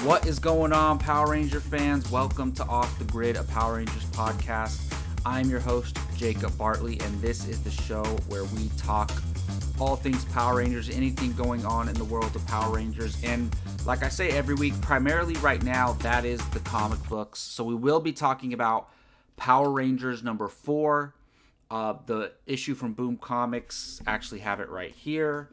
What is going on, Power Ranger fans? Welcome to Off the Grid, a Power Rangers podcast. I'm your host, Jacob Bartley, and this is the show where we talk all things Power Rangers, anything going on in the world of Power Rangers. And like I say every week, primarily right now, that is the comic books. So we will be talking about Power Rangers number 4. The issue from Boom Comics, actually have it right here.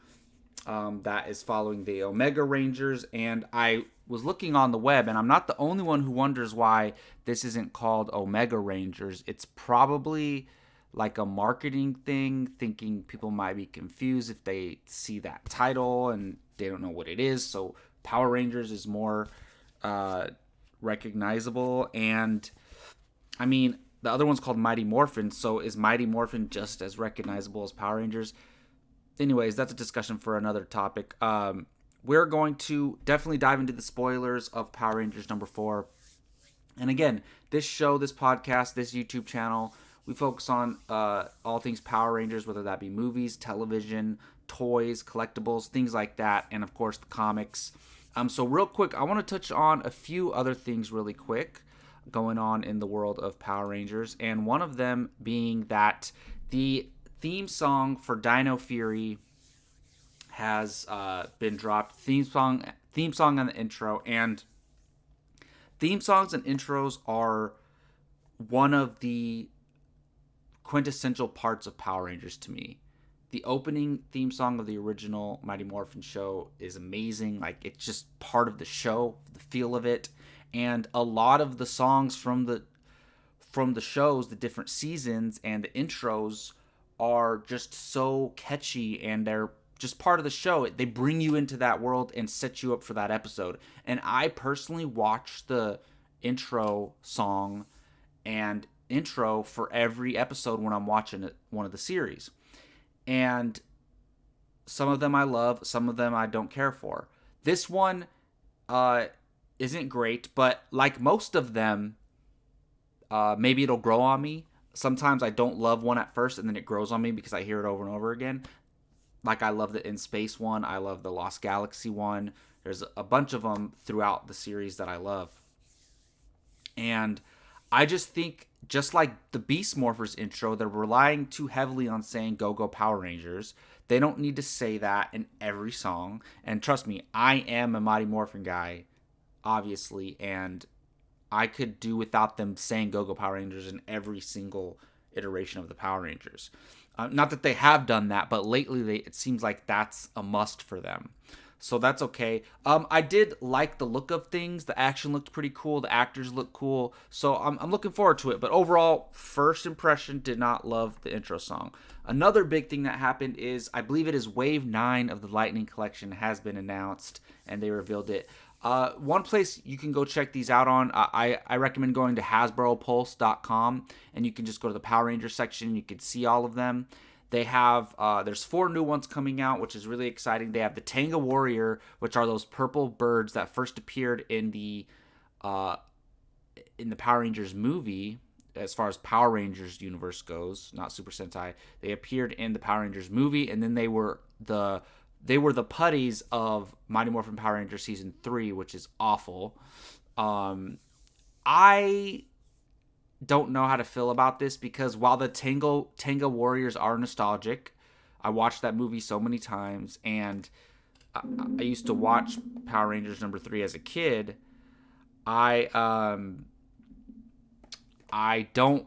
That is following the Omega Rangers, and I was looking on the web, and I'm not the only one who wonders why this isn't called Omega Rangers. It's probably like a marketing thing, thinking people might be confused if they see that title and they don't know what it is. So Power Rangers is more recognizable, and I mean, the other one's called Mighty Morphin, so is Mighty Morphin just as recognizable as Power Rangers? Anyways, that's a discussion for another topic. We're going to definitely dive into the spoilers of Power Rangers number 4. And again, this show, this podcast, this YouTube channel, we focus on all things Power Rangers, whether that be movies, television, toys, collectibles, things like that, and of course the comics. So real quick, I want to touch on a few other things really quick going on in the world of Power Rangers, and one of them being that the theme song for Dino Fury has been dropped. Theme song and the intro. And theme songs and intros are one of the quintessential parts of Power Rangers to me. The opening theme song of the original Mighty Morphin show is amazing. Like, it's just part of the show, the feel of it. And a lot of the songs from the shows, the different seasons, and the intros are just so catchy, and they're just part of the show. They bring you into that world and set you up for that episode. And I personally watch the intro song and intro for every episode when I'm watching one of the series. And some of them I love, some of them I don't care for. This one isn't great, but like most of them, maybe it'll grow on me. Sometimes I don't love one at first, and then it grows on me because I hear it over and over again. Like, I love the In Space one. I love the Lost Galaxy one. There's a bunch of them throughout the series that I love. And I just think, just like the Beast Morphers intro, they're relying too heavily on saying "Go Go Power Rangers." They don't need to say that in every song. And trust me, I am a Mighty Morphin guy, obviously, and I could do without them saying "Go Go Power Rangers" in every single iteration of the Power Rangers. Not that they have done that, but lately it seems like that's a must for them. So that's okay. I did like the look of things. The action looked pretty cool. The actors look cool. So I'm looking forward to it. But overall, first impression, did not love the intro song. Another big thing that happened is, I believe it is Wave 9 of the Lightning Collection has been announced, and they revealed it. One place you can go check these out on, I recommend going to HasbroPulse.com, and you can just go to the Power Rangers section, and you can see all of them. They have, there's 4 new ones coming out, which is really exciting. They have the Tanga Warrior, which are those purple birds that first appeared in the Power Rangers movie, as far as Power Rangers universe goes, not Super Sentai. They appeared in the Power Rangers movie, and then they were the putties of Mighty Morphin Power Rangers Season 3, which is awful. I don't know how to feel about this, because while the Tanga Warriors are nostalgic, I watched that movie so many times, and I used to watch Power Rangers number 3 as a kid. I don't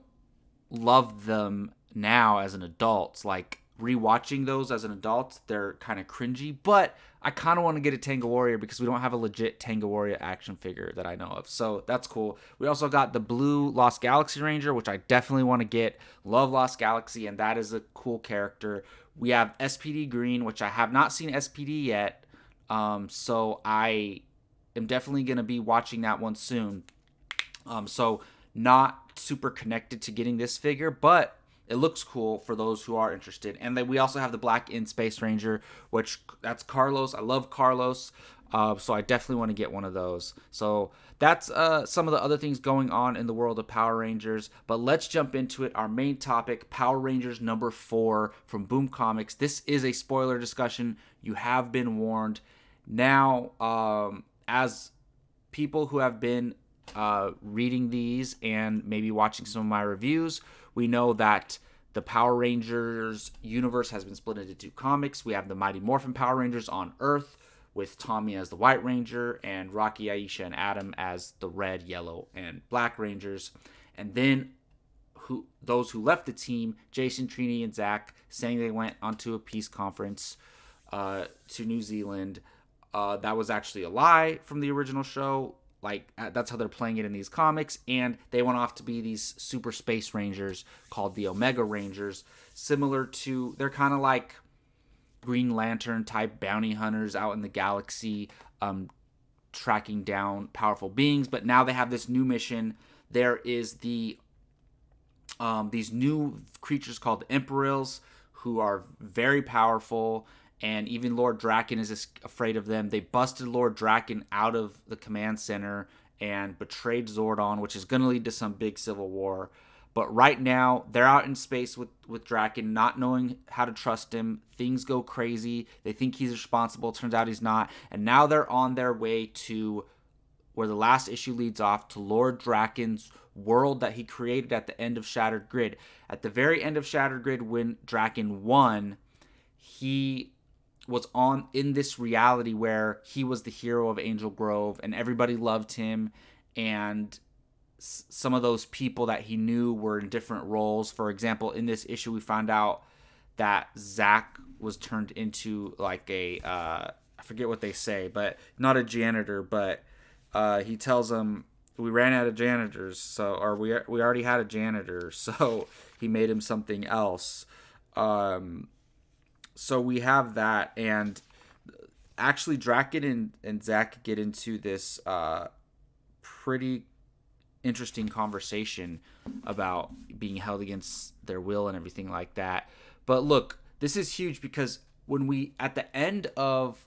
love them now as an adult. Like, rewatching those as an adult, they're kind of cringy, but I kind of want to get a Tanga Warrior because we don't have a legit Tanga Warrior action figure that I know of, so that's cool. We also got the blue Lost Galaxy Ranger, which I definitely want to get. Love Lost Galaxy, and that is a cool character. We have SPD Green, which I have not seen SPD yet, so I am definitely going to be watching that one soon. So not super connected to getting this figure, but it looks cool for those who are interested. And then we also have the Black In Space Ranger, which that's Carlos. I love Carlos, so I definitely want to get one of those. So that's some of the other things going on in the world of Power Rangers. But let's jump into it. Our main topic, Power Rangers number 4 from Boom Comics. This is a spoiler discussion. You have been warned. Now, as people who have been reading these and maybe watching some of my reviews, we know that the Power Rangers universe has been split into two comics. We have the Mighty Morphin Power Rangers on Earth, with Tommy as the White Ranger and Rocky, Aisha, and Adam as the Red, Yellow, and Black Rangers. And then those who left the team, Jason, Trini, and Zach, saying they went onto a peace conference to New Zealand. That was actually a lie from the original show. Like, that's how they're playing it in these comics. And they went off to be these super space rangers called the Omega Rangers. Similar to, they're kind of like Green Lantern type bounty hunters out in the galaxy, tracking down powerful beings. But now they have this new mission. There is these new creatures called the Emperors, who are very powerful, and even Lord Draken is afraid of them. They busted Lord Draken out of the command center and betrayed Zordon, which is going to lead to some big civil war. But right now, they're out in space with Draken, not knowing how to trust him. Things go crazy. They think he's responsible. Turns out he's not. And now they're on their way to where the last issue leads off, to Lord Draken's world that he created at the end of Shattered Grid. At the very end of Shattered Grid, when Draken won, he was in this reality where he was the hero of Angel Grove and everybody loved him, and some of those people that he knew were in different roles. For example, in this issue, we found out that Zach was turned into like I forget what they say, but not a janitor, but he tells him, we ran out of janitors, or we already had a janitor, so he made him something else. So we have that, and actually Draken and Zach get into this pretty interesting conversation about being held against their will and everything like that. But look, this is huge because when we, at the end of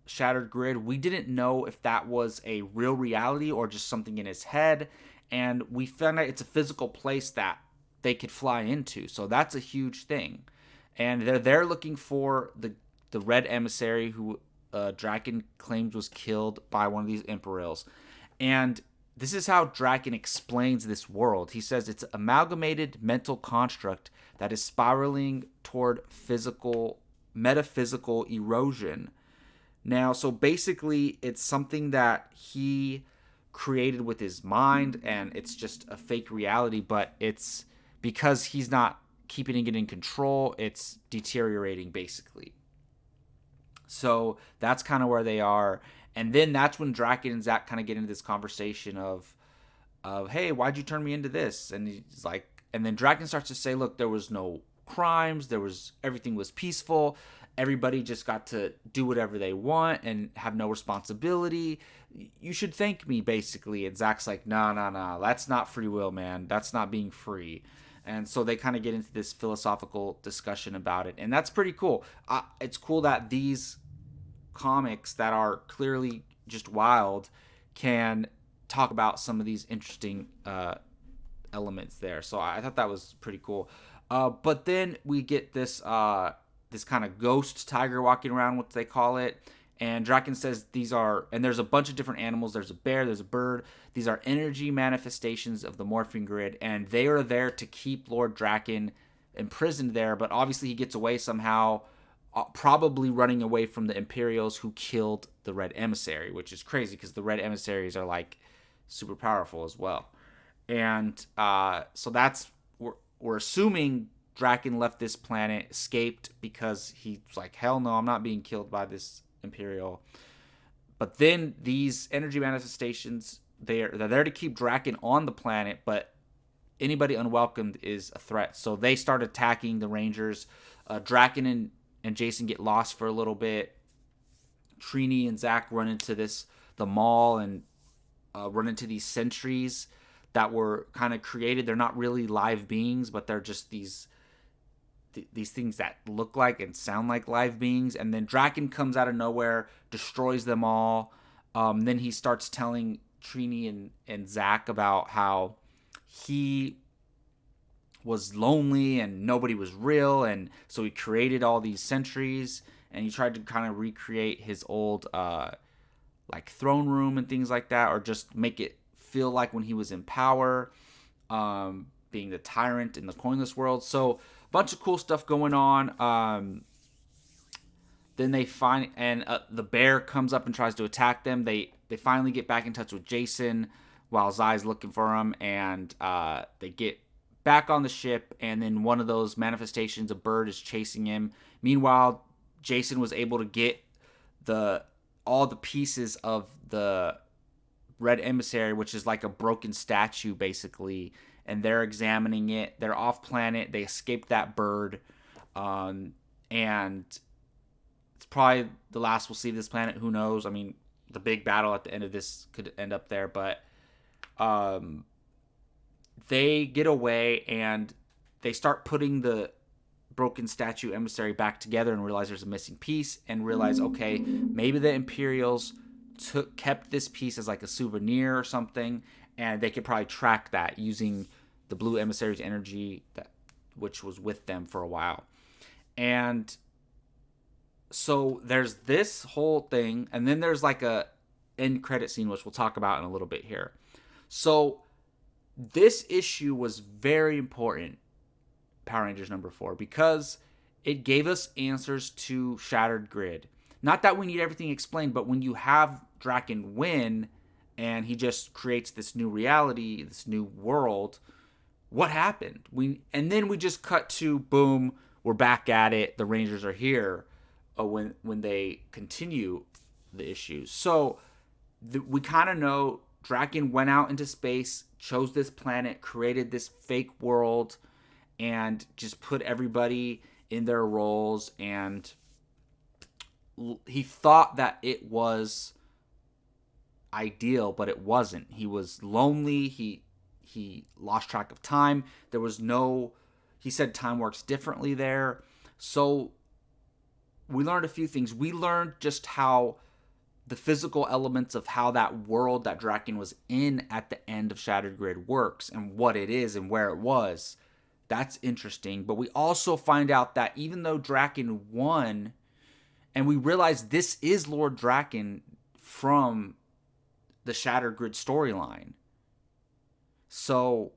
Shattered Grid, we didn't know if that was a real reality or just something in his head, and we found out it's a physical place that they could fly into, so that's a huge thing. And they're looking for the Red Emissary, who Draken claims was killed by one of these Emperors. And this is how Draken explains this world. He says it's an amalgamated mental construct that is spiraling toward metaphysical erosion. Now, so basically, it's something that he created with his mind, and it's just a fake reality, but it's because he's not keeping it in control, it's deteriorating, basically. So that's kind of where they are. And then that's when Draken and Zach kind of get into this conversation of hey, why'd you turn me into this? And he's like, and then Draken starts to say, look, there was no crimes, everything was peaceful, everybody just got to do whatever they want and have no responsibility. You should thank me, basically. And Zach's like, no, that's not free will, man. That's not being free. And so they kind of get into this philosophical discussion about it. And that's pretty cool. It's cool that these comics that are clearly just wild can talk about some of these interesting elements there. So I thought that was pretty cool. But then we get this kind of ghost tiger walking around, what they call it. And Draken says and there's a bunch of different animals. There's a bear, there's a bird. These are energy manifestations of the morphing grid, and they are there to keep Lord Draken imprisoned there. But obviously he gets away somehow, probably running away from the Imperials who killed the Red Emissary, which is crazy because the Red Emissaries are like super powerful as well. And so we're assuming Draken left this planet, escaped because he's like, hell no, I'm not being killed by this Imperial. But then these energy manifestations, they're there to keep Draken on the planet, but anybody unwelcomed is a threat. So they start attacking the Rangers. Draken and Jason get lost for a little bit. Trini and Zach run into the mall and run into these sentries that were kind of created. They're not really live beings, but they're just these things that look like and sound like live beings. And then Draken comes out of nowhere, destroys them all. Then he starts telling Trini and Zach about how he was lonely and nobody was real, and so he created all these sentries, and he tried to kind of recreate his old like throne room and things like that, or just make it feel like when he was in power, being the tyrant in the coinless world. So a bunch of cool stuff going on. Then they find, and the bear comes up and tries to attack them. They finally get back in touch with Jason while Zai's looking for him, and they get back on the ship. And then one of those manifestations, a bird, is chasing him. Meanwhile, Jason was able to get all the pieces of the Red Emissary, which is like a broken statue basically, and they're examining it. They're off planet. They escaped that bird, and it's probably the last we'll see of this planet. Who knows? I mean, the big battle at the end of this could end up there, but they get away and they start putting the broken statue emissary back together and realize there's a missing piece, and realize, okay, maybe the Imperials kept this piece as like a souvenir or something, and they could probably track that using the blue emissary's energy, which was with them for a while. And so there's this whole thing, and then there's like a end credit scene, which we'll talk about in a little bit here. So this issue was very important, Power Rangers number 4, because it gave us answers to Shattered Grid. Not that we need everything explained, but when you have Draken win and he just creates this new reality, this new world, what happened? And then we just cut to, boom, we're back at it. The Rangers are here when they continue the issues. So we kind of know Draken went out into space, chose this planet, created this fake world, and just put everybody in their roles. And he thought that it was ideal, but it wasn't. He was lonely. He lost track of time. There was no, he said time works differently there. So we learned a few things. We learned just how the physical elements of how that world that Draken was in at the end of Shattered Grid works, and what it is and where it was. That's interesting. But we also find out that even though Draken won, and we realize this is Lord Draken from the Shattered Grid storyline. So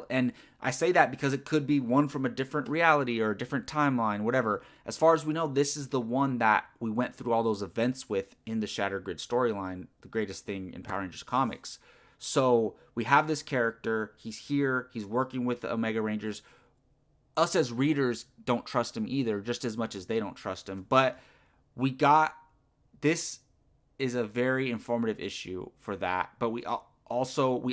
and I say that because it could be one from a different reality or a different timeline, whatever. As far as we know, this is the one that we went through all those events with in the Shattered Grid storyline, the greatest thing in Power Rangers comics. So we have this character, he's here, he's working with the Omega Rangers. Us as readers don't trust him either, just as much as they don't trust him. But this is a very informative issue for that. But we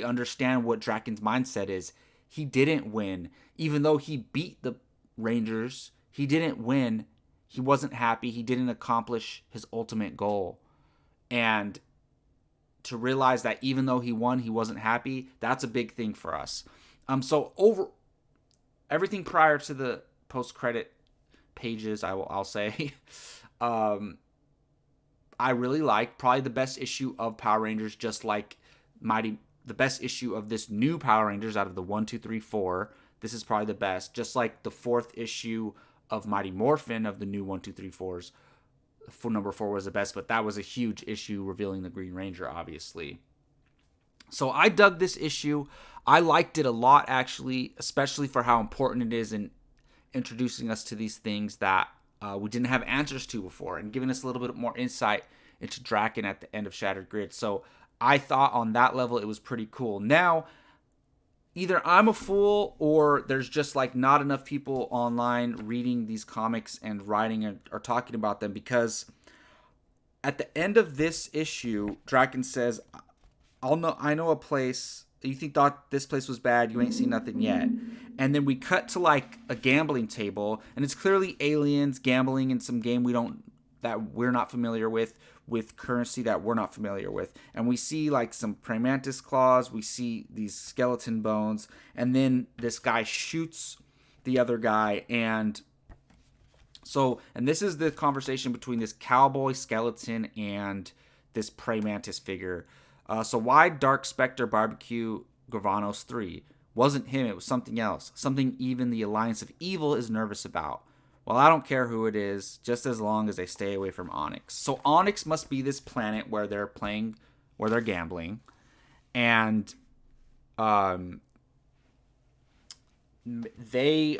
understand what Draken's mindset is. He didn't win. Even though he beat the Rangers, he didn't win. He wasn't happy. He didn't accomplish his ultimate goal. And to realize that even though he won, he wasn't happy, that's a big thing for us. So over everything prior to the post-credit pages, I'll say, I really like probably the best issue of Power Rangers, just like the best issue of this new Power Rangers out of the 1, 2, 3, 4. This is probably the best. Just like the 4th issue of Mighty Morphin of the new 1, 2, 3, 4s. For number 4 was the best, but that was a huge issue revealing the Green Ranger, obviously. So I dug this issue. I liked it a lot, actually, especially for how important it is in introducing us to these things that we didn't have answers to before, and giving us a little bit more insight into Draken at the end of Shattered Grid. So I thought on that level it was pretty cool. Now, either I'm a fool or there's just like not enough people online reading these comics and writing or talking about them, because at the end of this issue, Draken says, I know a place. You thought this place was bad, you ain't seen nothing yet. And then we cut to like a gambling table, and it's clearly aliens gambling in some game that we're not familiar with currency that we're not familiar with. And we see like some praying mantis claws, we see these skeleton bones, and then this guy shoots the other guy. And this is the conversation between this cowboy skeleton and this praying mantis figure. So why Dark Spectre barbecue Gravanos 3? Wasn't him, it was something else. Something even the Alliance of Evil is nervous about. Well, I don't care who it is, just as long as they stay away from Onyx. So Onyx must be this planet where they're playing, where they're gambling, and um, they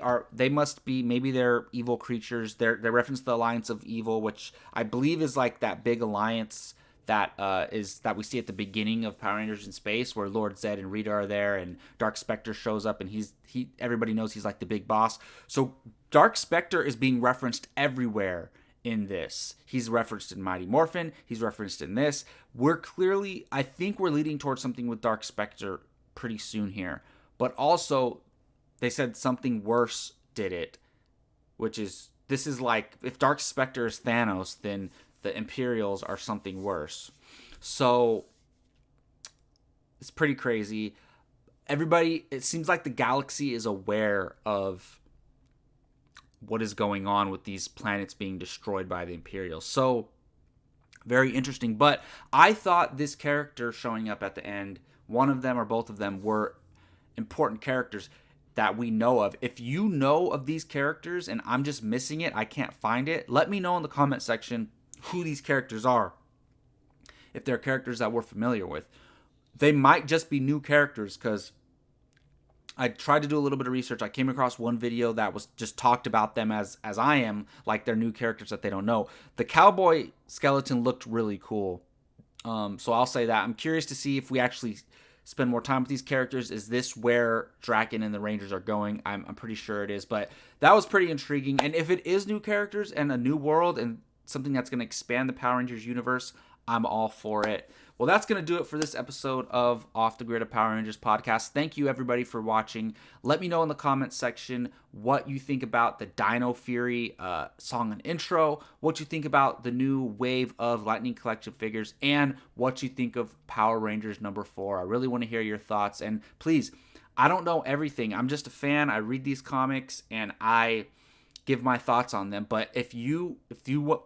must be, maybe they're evil creatures. They reference the Alliance of Evil, which I believe is like that big alliance that that we see at the beginning of Power Rangers in Space, where Lord Zed and Rita are there, and Dark Spectre shows up, and he everybody knows he's like the big boss. So Dark Spectre is being referenced everywhere in this. He's referenced in Mighty Morphin. He's referenced in this. I think we're leading towards something with Dark Spectre pretty soon here. But also, they said something worse did it, this is like, if Dark Spectre is Thanos, then the Imperials are something worse. So it's pretty crazy. Everybody, it seems like the galaxy is aware of what is going on with these planets being destroyed by the Imperials. So very interesting. But I thought this character showing up at the end, one of them or both of them, were important characters that we know of. If you know of these characters and I'm just missing it, I can't find it, let me know in the comment section who these characters are. If they're characters that we're familiar with. They might just be new characters, because I tried to do a little bit of research. I came across one video that was just talked about them as I am, like they're new characters that they don't know. The cowboy skeleton looked really cool. So I'll say that. I'm curious to see if we actually spend more time with these characters. Is this where Draken and the Rangers are going? I'm pretty sure it is. But that was pretty intriguing. And if it is new characters and a new world and something that's going to expand the Power Rangers universe, I'm all for it. Well, that's going to do it for this episode of Off the Grid of Power Rangers podcast. Thank you, everybody, for watching. Let me know in the comments section what you think about the Dino Fury song and intro, what you think about the new wave of Lightning Collection figures, and what you think of Power Rangers number 4. I really want to hear your thoughts. And please, I don't know everything. I'm just a fan. I read these comics, and I give my thoughts on them. But if you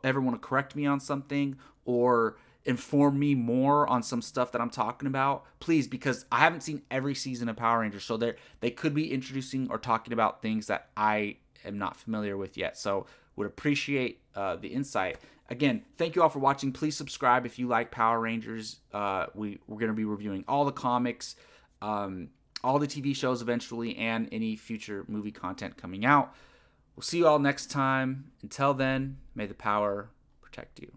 ever want to correct me on something or inform me more on some stuff that I'm talking about, please, because I haven't seen every season of Power Rangers, so they could be introducing or talking about things that I am not familiar with yet. So would appreciate the insight. Again, thank you all for watching. Please subscribe if you like Power Rangers. We're going to be reviewing all the comics, all the TV shows eventually, and any future movie content coming out. We'll see you all next time. Until then, may the power protect you.